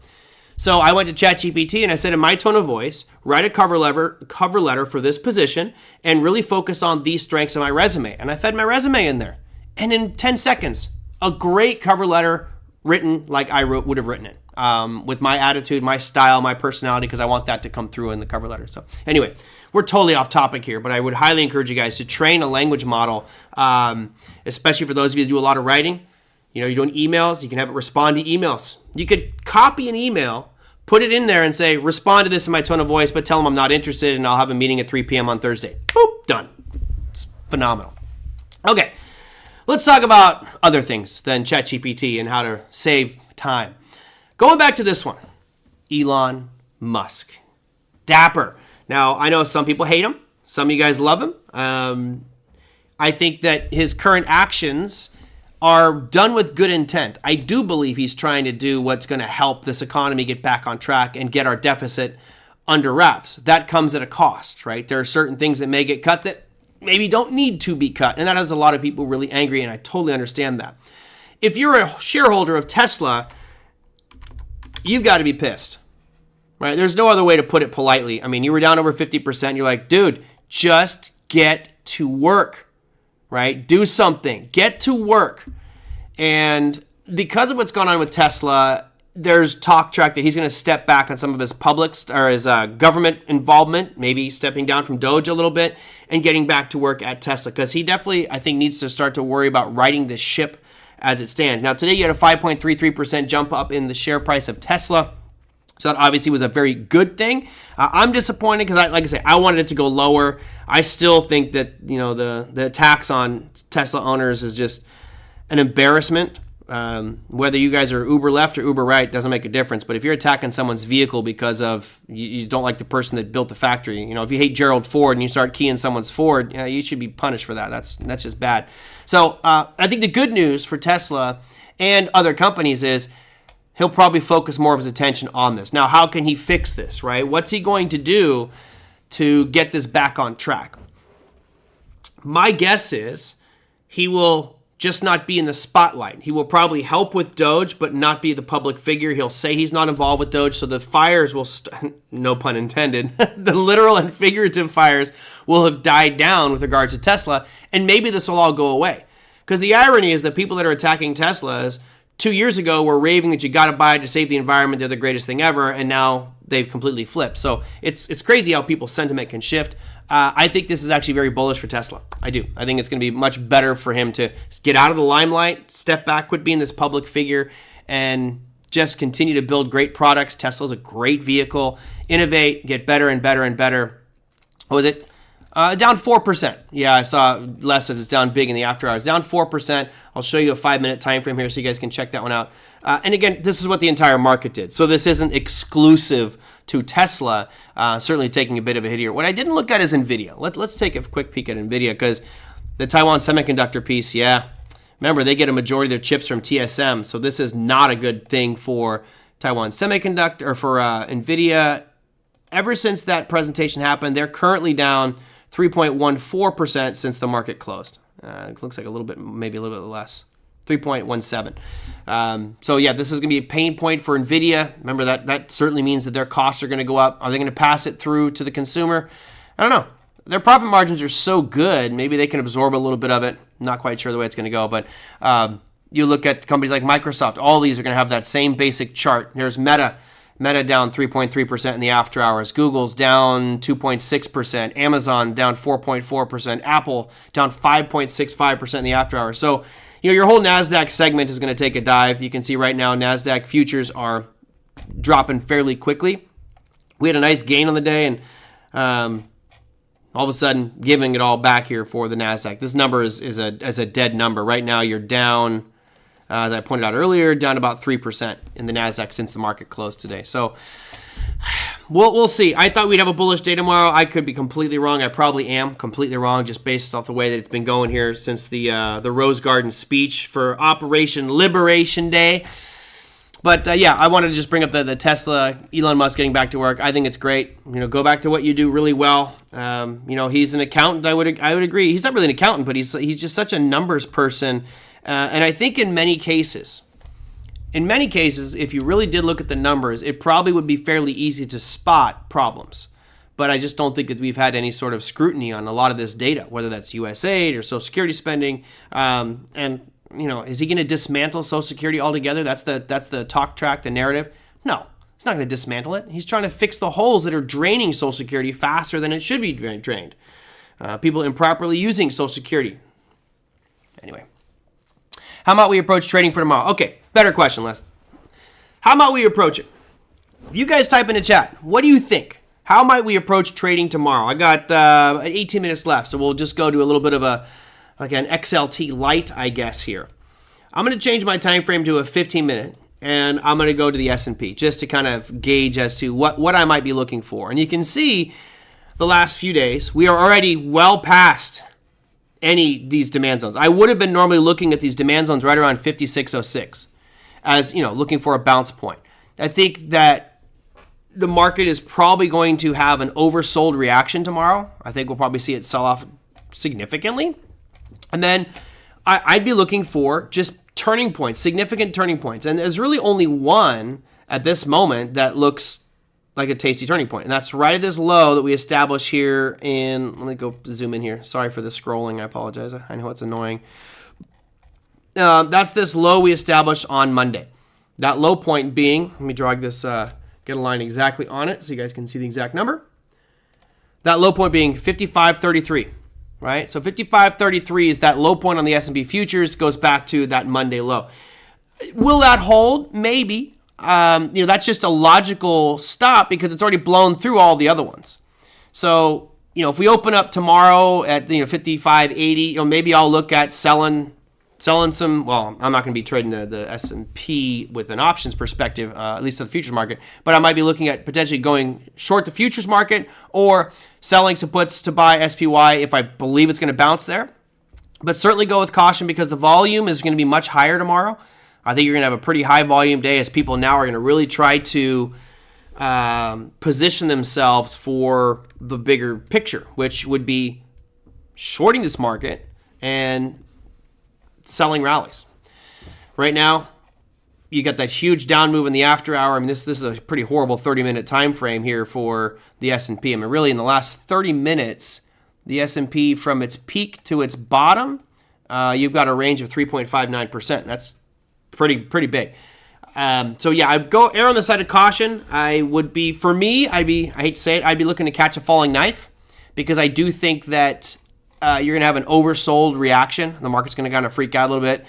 So I went to ChatGPT and I said, in my tone of voice, write a cover letter for this position and really focus on these strengths of my resume. And I fed my resume in there. And in 10 seconds, a great cover letter written like I would have written it, with my attitude, my style, my personality, because I want that to come through in the cover letter. So anyway, we're totally off topic here, but I would highly encourage you guys to train a language model, especially for those of you that do a lot of writing. You're doing emails, you can have it respond to emails. You could copy an email, put it in there and say, respond to this in my tone of voice, but tell them I'm not interested and I'll have a meeting at 3 p.m. on Thursday. Boop, done. It's phenomenal. Okay, let's talk about other things than ChatGPT and how to save time. Going back to this one, Elon Musk. Dapper. Now, I know some people hate him. Some of you guys love him. I think that his current actions are done with good intent. I do believe he's trying to do what's going to help this economy get back on track and get our deficit under wraps. That comes at a cost, right? There are certain things that may get cut that maybe don't need to be cut. And that has a lot of people really angry, and I totally understand that. If you're a shareholder of Tesla, you've got to be pissed, right? There's no other way to put it politely. I mean, you were down over 50%. You're like, dude, just get to work, right? Do something. Get to work. And because of what's gone on with Tesla, there's talk track that he's going to step back on some of his his government involvement, maybe stepping down from Doge a little bit and getting back to work at Tesla, because he definitely, I think, needs to start to worry about righting this ship as it stands. Now, today you had a 5.33% jump up in the share price of Tesla. So that obviously was a very good thing. I'm disappointed because, like I say, I wanted it to go lower. I still think that the tax on Tesla owners is just an embarrassment. Whether you guys are Uber left or Uber right doesn't make a difference. But if you're attacking someone's vehicle because of you don't like the person that built the factory, if you hate Gerald Ford and you start keying someone's Ford, you should be punished for that. That's just bad. So I think the good news for Tesla and other companies is he'll probably focus more of his attention on this. Now, how can he fix this, right? What's he going to do to get this back on track? My guess is he will just not be in the spotlight. He will probably help with Doge, but not be the public figure. He'll say he's not involved with Doge, so the fires will, no pun intended, the literal and figurative fires will have died down with regards to Tesla, and maybe this will all go away. Because the irony is that people that are attacking Teslas 2 years ago were raving that you got to buy it to save the environment, they're the greatest thing ever, and now they've completely flipped. So it's crazy how people's sentiment can shift. I think this is actually very bullish for Tesla. I do. I think it's going to be much better for him to get out of the limelight, step back, quit being this public figure, and just continue to build great products. Tesla's a great vehicle. Innovate, get better and better and better. What was it? Down 4%. Yeah, I saw less as it's down big in the after hours. Down 4%. I'll show you a 5-minute time frame here so you guys can check that one out. And again, this is what the entire market did. So this isn't exclusive to Tesla, certainly taking a bit of a hit here. What I didn't look at is NVIDIA. Let's take a quick peek at NVIDIA, because the Taiwan semiconductor piece, yeah. Remember, they get a majority of their chips from TSM, so this is not a good thing for Taiwan semiconductor, or for NVIDIA. Ever since that presentation happened, they're currently down 3.14% since the market closed. It looks like maybe a little bit less. 3.17. So yeah, this is going to be a pain point for NVIDIA. Remember, that certainly means that their costs are going to go up. Are they going to pass it through to the consumer? I don't know. Their profit margins are so good, maybe they can absorb a little bit of it. Not quite sure the way it's going to go, but you look at companies like Microsoft, all these are going to have that same basic chart. There's Meta down 3.3% in the after hours. Google's down 2.6%. Amazon down 4.4%. Apple down 5.65% in the after hours. So, your whole NASDAQ segment is going to take a dive. You can see right now NASDAQ futures are dropping fairly quickly. We had a nice gain on the day, and all of a sudden giving it all back here for the NASDAQ. This number is a dead number. Right now you're down, as I pointed out earlier, down about 3% in the NASDAQ since the market closed today. So we'll see. I thought we'd have a bullish day tomorrow. I could be completely wrong. I probably am completely wrong, just based off the way that it's been going here since the Rose Garden speech for Operation Liberation Day. But yeah, I wanted to just bring up the Tesla, Elon Musk getting back to work. I think it's great. Go back to what you do really well. He's an accountant. I would agree. He's not really an accountant, but he's just such a numbers person. And I think in many cases, if you really did look at the numbers, it probably would be fairly easy to spot problems. But I just don't think that we've had any sort of scrutiny on a lot of this data, whether that's USAID or Social Security spending, is he going to dismantle Social Security altogether? That's the talk track, the narrative. No, he's not going to dismantle it. He's trying to fix the holes that are draining Social Security faster than it should be drained. People improperly using Social Security. Anyway, how about we approach trading for tomorrow? Okay, better question, Les. How might we approach it? You guys type in the chat. What do you think? How might we approach trading tomorrow? I got 18 minutes left, so we'll just go to a little bit of an XLT light, I guess, here. I'm going to change my time frame to a 15-minute, and I'm going to go to the S&P just to kind of gauge as to what I might be looking for. And you can see the last few days, we are already well past these demand zones. I would have been normally looking at these demand zones right around 56.06 as, looking for a bounce point. I think that the market is probably going to have an oversold reaction tomorrow. I think we'll probably see it sell off significantly. And then I'd be looking for just turning points, significant turning points. And there's really only one at this moment that looks like a tasty turning point. And that's right at this low that we established here let me go zoom in here. Sorry for the scrolling. I apologize. I know it's annoying. That's this low we established on Monday. That low point being, let me drag this, get a line exactly on it so you guys can see the exact number. That low point being 55.33, right? So 55.33 is that low point on the S&P futures, goes back to that Monday low. Will that hold? Maybe. That's just a logical stop because it's already blown through all the other ones. So, if we open up tomorrow at 55.80, maybe I'll look at selling some. Well, I'm not going to be trading the S&P with an options perspective, at least to the futures market, but I might be looking at potentially going short the futures market or selling some puts to buy SPY if I believe it's going to bounce there. But certainly go with caution because the volume is going to be much higher tomorrow. I think you're going to have a pretty high volume day as people now are going to really try to position themselves for the bigger picture, which would be shorting this market and selling rallies. Right now, you got that huge down move in the after hour. I mean, this is a pretty horrible 30-minute time frame here for the S&P. I mean, really, in the last 30 minutes, the S&P from its peak to its bottom, you've got a range of 3.59%. That's pretty big. So yeah, I'd go err on the side of caution. I hate to say it, I'd be looking to catch a falling knife because I do think that you're going to have an oversold reaction. The market's going to kind of freak out a little bit.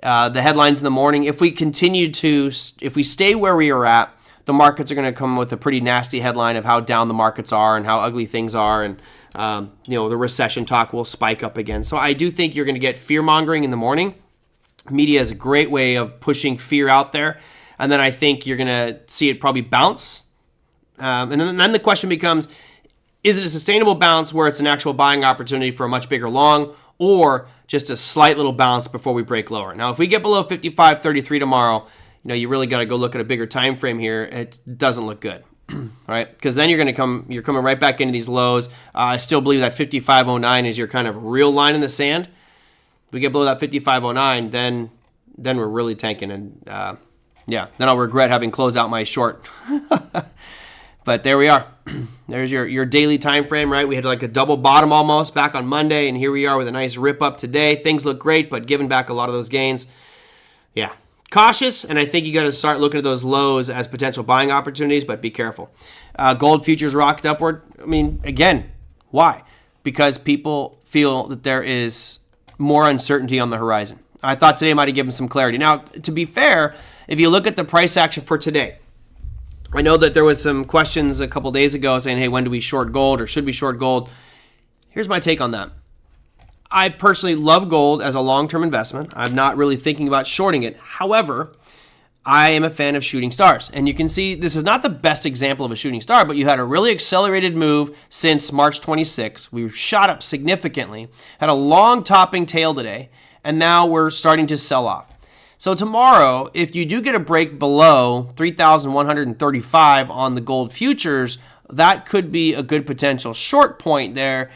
The headlines in the morning, if we stay where we are at, the markets are going to come with a pretty nasty headline of how down the markets are and how ugly things are. And, the recession talk will spike up again. So I do think you're going to get fear mongering in the morning. Media is a great way of pushing fear out there. And then I think you're going to see it probably bounce. And then the question becomes, is it a sustainable bounce where it's an actual buying opportunity for a much bigger long, or just a slight little bounce before we break lower? Now, if we get below 55.33 tomorrow, you really got to go look at a bigger time frame here. It doesn't look good, right? Because then you're coming right back into these lows. I still believe that 55.09 is your kind of real line in the sand. If we get below that 55.09, then we're really tanking, and then I'll regret having closed out my short. But there we are. There's your daily time frame, right? We had like a double bottom almost back on Monday, and here we are with a nice rip up today. Things look great, but giving back a lot of those gains. Yeah, cautious, and I think you got to start looking at those lows as potential buying opportunities, but be careful. Gold futures rocked upward. I mean, again, why? Because people feel that there is more uncertainty on the horizon. I thought today might have given some clarity. Now, to be fair, if you look at the price action for today, I know that there was some questions a couple days ago saying, hey, when do we short gold or should we short gold? Here's my take on that. I personally love gold as a long-term investment. I'm not really thinking about shorting it. However, I am a fan of shooting stars. And you can see this is not the best example of a shooting star, but you had a really accelerated move since March 26. We shot up significantly, had a long topping tail today, and now we're starting to sell off. So tomorrow, if you do get a break below 3,135 on the gold futures, that could be a good potential short point there,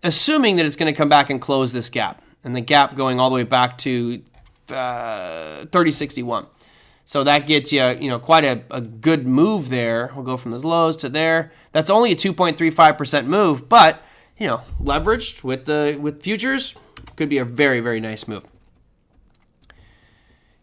assuming that it's going to come back and close this gap. And the gap going all the way back to 3061. So that gets you, quite a good move there. We'll go from those lows to there. That's only a 2.35% move, but leveraged with futures could be a very, very nice move.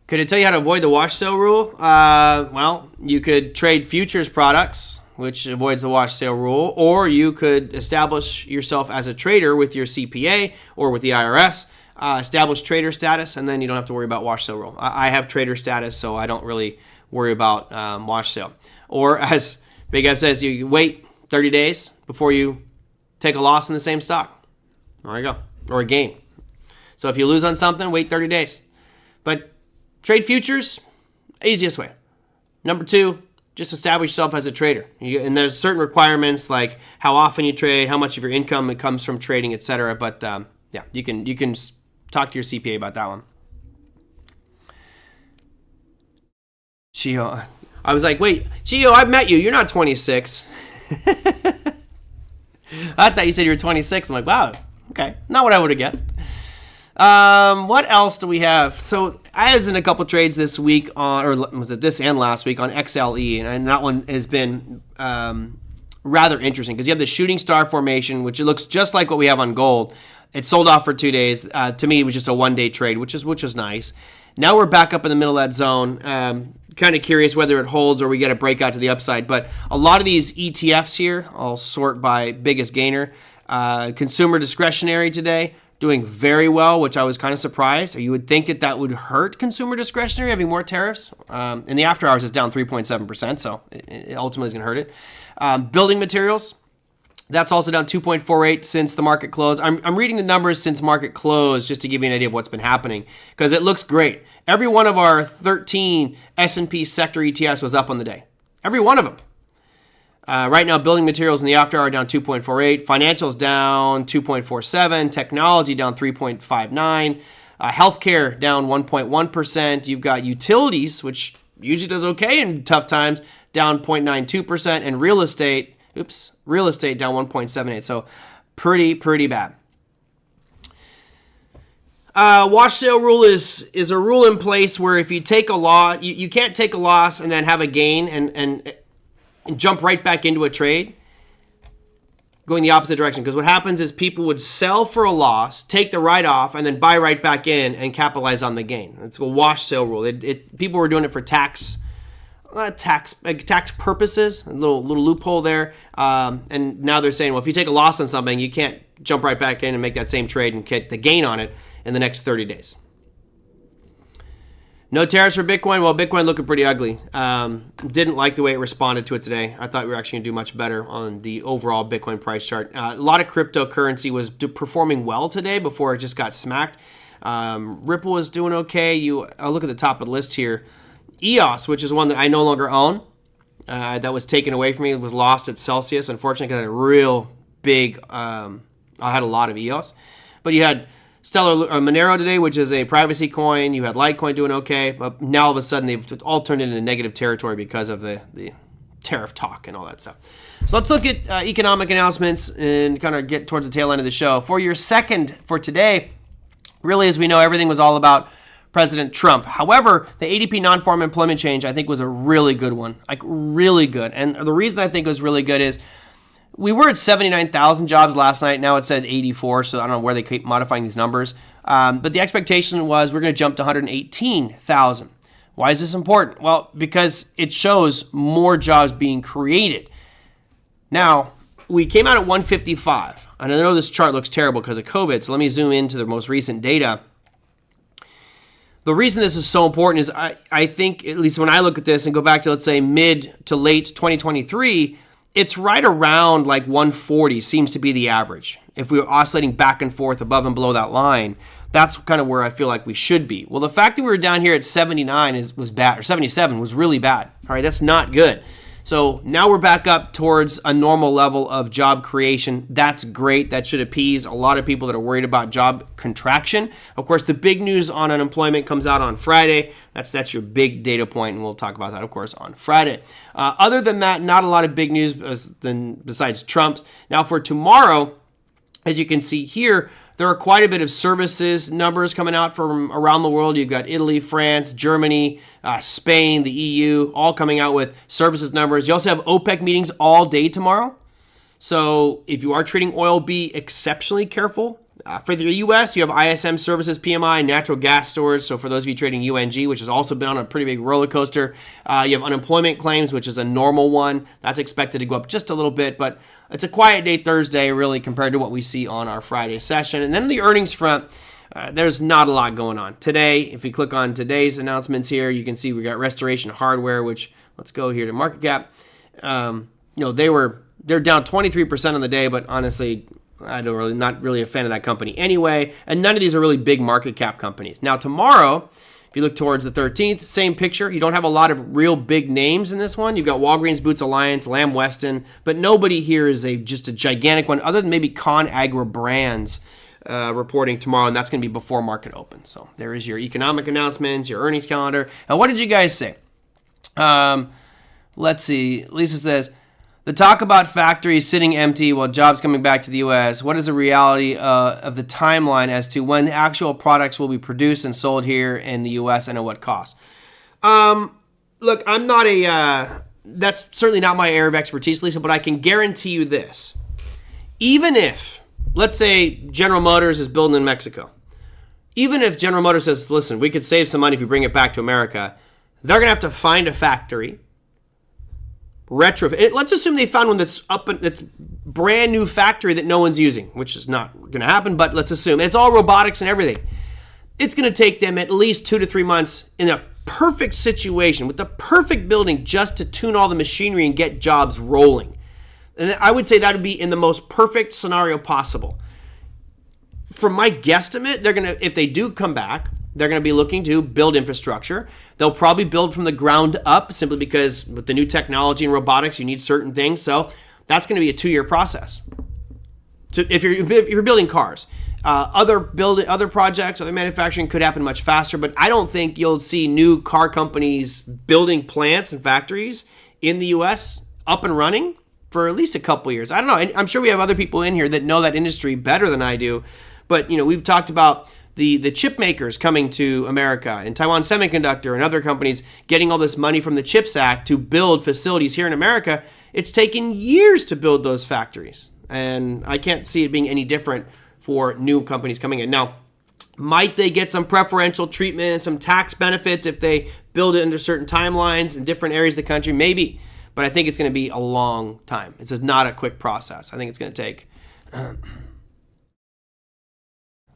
Could I tell you how to avoid the wash sale rule? Well, you could trade futures products, which avoids the wash sale rule, or you could establish yourself as a trader with your CPA or with the IRS. Establish trader status, and then you don't have to worry about wash sale rule. I have trader status, so I don't really worry about wash sale. Or as Big Ev says, you wait 30 days before you take a loss in the same stock. There you go. Or a gain. So if you lose on something, wait 30 days. But trade futures, easiest way. Number 2, just establish yourself as a trader. And there's certain requirements like how often you trade, how much of your income it comes from trading, etc. But yeah, you can talk to your CPA about that one. Gio, I was like, wait, Gio, I've met you. You're not 26. I thought you said you were 26. I'm like, wow, okay. Not what I would have guessed. What else do we have? So I was in a couple trades this week or was it this and last week on XLE, and that one has been rather interesting because you have the shooting star formation, which it looks just like what we have on gold. It sold off for 2 days. To me, it was just a one-day trade, which was nice. Now we're back up in the middle of that zone. Kind of curious whether it holds or we get a breakout to the upside. But a lot of these ETFs here, I'll sort by biggest gainer. Consumer discretionary today, doing very well, which I was kind of surprised. You would think that would hurt consumer discretionary, having more tariffs. In the after hours, it's down 3.7%, so it ultimately is going to hurt it. Building materials, that's also down 2.48 since the market closed. I'm reading the numbers since market closed just to give you an idea of what's been happening because it looks great. Every one of our 13 S&P sector ETFs was up on the day. Every one of them. Right now, building materials in the after hour down 2.48. Financials down 2.47. Technology down 3.59. Healthcare down 1.1%. You've got utilities, which usually does okay in tough times, down 0.92%. And real estate down 1.78. So pretty bad. Wash sale rule is a rule in place where if you take a loss, you can't take a loss and then have a gain and jump right back into a trade going the opposite direction. Because what happens is people would sell for a loss, take the write-off, and then buy right back in and capitalize on the gain. It's a wash sale rule. People were doing it for tax purposes, a little loophole there. And now they're saying, well, if you take a loss on something, you can't jump right back in and make that same trade and get the gain on it in the next 30 days. No tariffs for Bitcoin. Well, Bitcoin looking pretty ugly. Didn't like the way it responded to it today. I thought we were actually going to do much better on the overall Bitcoin price chart. A lot of cryptocurrency was performing well today before it just got smacked. Ripple was doing okay. I'll look at the top of the list here. EOS, which is one that I no longer own, that was taken away from me. It was lost at Celsius, unfortunately, because I had a real big, I had a lot of EOS. But you had Stellar Monero today, which is a privacy coin. You had Litecoin doing okay, but now all of a sudden they've all turned into negative territory because of the tariff talk and all that stuff. So let's look at economic announcements and kind of get towards the tail end of the show. For your second for today, really, as we know, everything was all about President Trump. However, the ADP non-farm employment change, I think, was a really good one, like really good. And the reason I think it was really good is we were at 79,000 jobs last night. Now it's at 84, so I don't know where they keep modifying these numbers. But the expectation was we're going to jump to 118,000. Why is this important? Well, because it shows more jobs being created. Now, we came out at 155. And I know this chart looks terrible because of COVID, so let me zoom into the most recent data. The reason this is so important is I think, at least when I look at this and go back to, let's say, mid to late 2023, it's right around like 140 seems to be the average. If we were oscillating back and forth above and below that line, that's kind of where I feel like we should be. Well, the fact that we were down here at 79 was bad, or 77 was really bad. All right, that's not good. So now we're back up towards a normal level of job creation. That's great. That should appease a lot of people that are worried about job contraction. Of course, the big news on unemployment comes out on Friday. That's your big data point, and we'll talk about that, of course, on Friday. Other than that, not a lot of big news besides Trump's. Now for tomorrow, as you can see here, there are quite a bit of services numbers coming out from around the world. You've got Italy, France, Germany, Spain, the EU, all coming out with services numbers. You also have OPEC meetings all day tomorrow. So if you are trading oil, be exceptionally careful. For the U.S., you have ISM services, PMI, natural gas stores. So for those of you trading UNG, which has also been on a pretty big roller coaster, you have unemployment claims, which is a normal one. That's expected to go up just a little bit, but it's a quiet day Thursday, really, compared to what we see on our Friday session. And then on the earnings front, there's not a lot going on. Today, if you click on today's announcements here, you can see we got Restoration Hardware, which, let's go here to market cap. They're down 23% on the day, but honestly, not really a fan of that company anyway, and none of these are really big market cap companies. Now tomorrow, if you look towards the 13th, same picture. You don't have a lot of real big names in this one. You've got Walgreens Boots Alliance, Lamb Weston, but nobody here is just a gigantic one, other than maybe ConAgra Brands reporting tomorrow, and that's going to be before market open. So there is your economic announcements, your earnings calendar. And what did you guys say? Let's see. Lisa says, the talk about factories sitting empty while jobs coming back to the U.S., what is the reality of the timeline as to when actual products will be produced and sold here in the U.S. and at what cost? Look, I'm not that's certainly not my area of expertise, Lisa, but I can guarantee you this. Even if, let's say General Motors is building in Mexico, even if General Motors says, listen, we could save some money if you bring it back to America, they're going to have to find a factory, retrofit. Let's assume they found one that's that's brand new factory that no one's using, which is not going to happen, but let's assume it's all robotics and everything. It's going to take them at least 2 to 3 months in a perfect situation with the perfect building just to tune all the machinery and get jobs rolling. And I would say that would be in the most perfect scenario possible. From my guesstimate, if they do come back, they're going to be looking to build infrastructure. They'll probably build from the ground up simply because with the new technology and robotics, you need certain things. So that's going to be a 2-year process. So if you're building cars, other projects, other manufacturing could happen much faster. But I don't think you'll see new car companies building plants and factories in the U.S. up and running for at least a couple years. I don't know. I'm sure we have other people in here that know that industry better than I do. But we've talked about the chip makers coming to America and Taiwan Semiconductor and other companies getting all this money from the CHIPS Act to build facilities here in America. It's taken years to build those factories. And I can't see it being any different for new companies coming in. Now, might they get some preferential treatment, some tax benefits if they build it under certain timelines in different areas of the country? Maybe. But I think it's going to be a long time. It's not a quick process. I think it's going to take...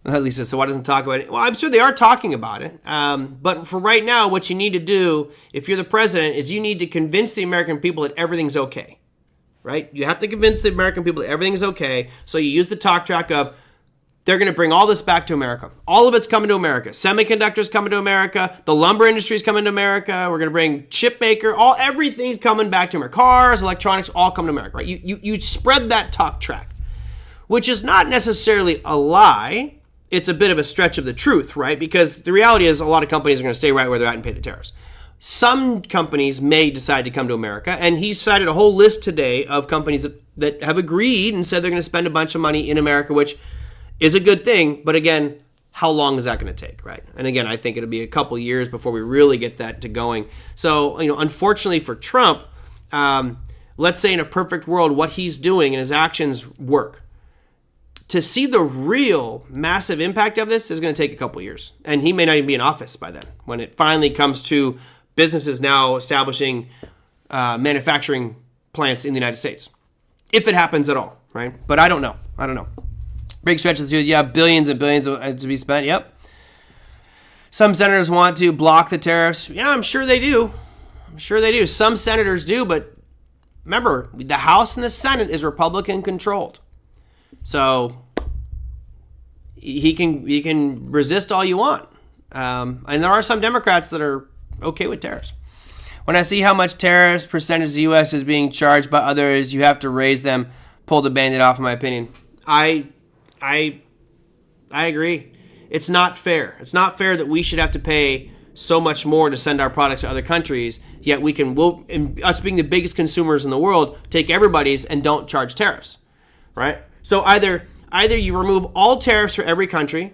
Lisa, so why doesn't talk about it? Well, I'm sure they are talking about it. But for right now, what you need to do, if you're the president, is you need to convince the American people that everything's okay, right? You have to convince the American people that everything's okay. So you use the talk track of, they're going to bring all this back to America. All of it's coming to America. Semiconductors coming to America. The lumber industry is coming to America. We're going to bring chip maker. Everything's coming back to America. Cars, electronics, all come to America, right? You spread that talk track, which is not necessarily a lie. It's a bit of a stretch of the truth, right? Because the reality is a lot of companies are going to stay right where they're at and pay the tariffs. Some companies may decide to come to America, and he cited a whole list today of companies that have agreed and said they're going to spend a bunch of money in America, which is a good thing. But again, how long is that going to take, right? And again, I think it'll be a couple years before we really get that to going. So, unfortunately for Trump, let's say in a perfect world, what he's doing and his actions work. To see the real massive impact of this is going to take a couple years. And he may not even be in office by then when it finally comes to businesses now establishing manufacturing plants in the United States. If it happens at all, right? But I don't know. Big stretch of the truth. Yeah, billions and billions to be spent. Yep. Some senators want to block the tariffs. Yeah, I'm sure they do. Some senators do, but remember, the House and the Senate is Republican controlled. So he can resist all you want. And there are some Democrats that are okay with tariffs. When I see how much tariffs percentage the U.S. is being charged by others, you have to raise them, pull the Band-Aid off, in my opinion. I agree. It's not fair. It's not fair that we should have to pay so much more to send our products to other countries, yet us being the biggest consumers in the world, take everybody's and don't charge tariffs, right? So either you remove all tariffs for every country,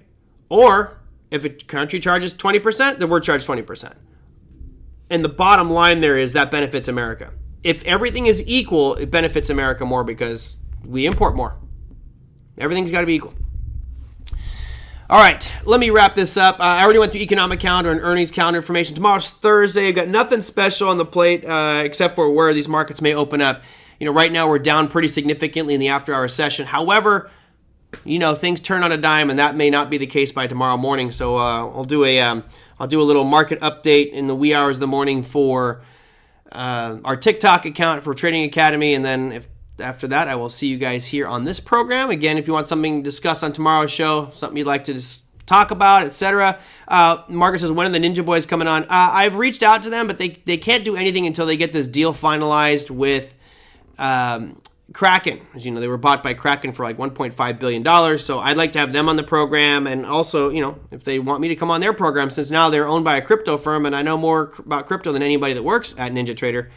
or if a country charges 20%, then we're charged 20%. And the bottom line there is that benefits America. If everything is equal, it benefits America more because we import more. Everything's got to be equal. All right, let me wrap this up. I already went through economic calendar and earnings calendar information. Tomorrow's Thursday. I've got nothing special on the plate except for where these markets may open up. Right now we're down pretty significantly in the after-hour session. However, things turn on a dime, and that may not be the case by tomorrow morning. So I'll do a little market update in the wee hours of the morning for our TikTok account for Trading Academy, and then after that, I will see you guys here on this program. Again, if you want something discussed on tomorrow's show, something you'd like to talk about, etc. Marcus says, when are the Ninja Boys coming on? I've reached out to them, but they can't do anything until they get this deal finalized with Kraken. As you know, they were bought by Kraken for like $1.5 billion. So I'd like to have them on the program. And also, if they want me to come on their program, since now they're owned by a crypto firm and I know more about crypto than anybody that works at Ninja Trader,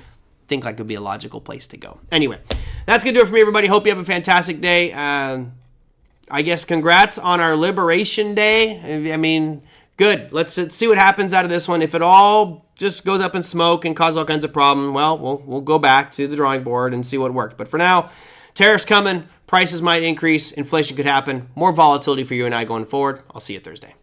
think like it would be a logical place to go. Anyway, that's going to do it for me, everybody. Hope you have a fantastic day. I guess congrats on our Liberation Day. I mean, good. Let's see what happens out of this one. If it all just goes up in smoke and causes all kinds of problems, well, we'll go back to the drawing board and see what worked. But for now, tariffs coming, prices might increase, inflation could happen, more volatility for you and I going forward. I'll see you Thursday.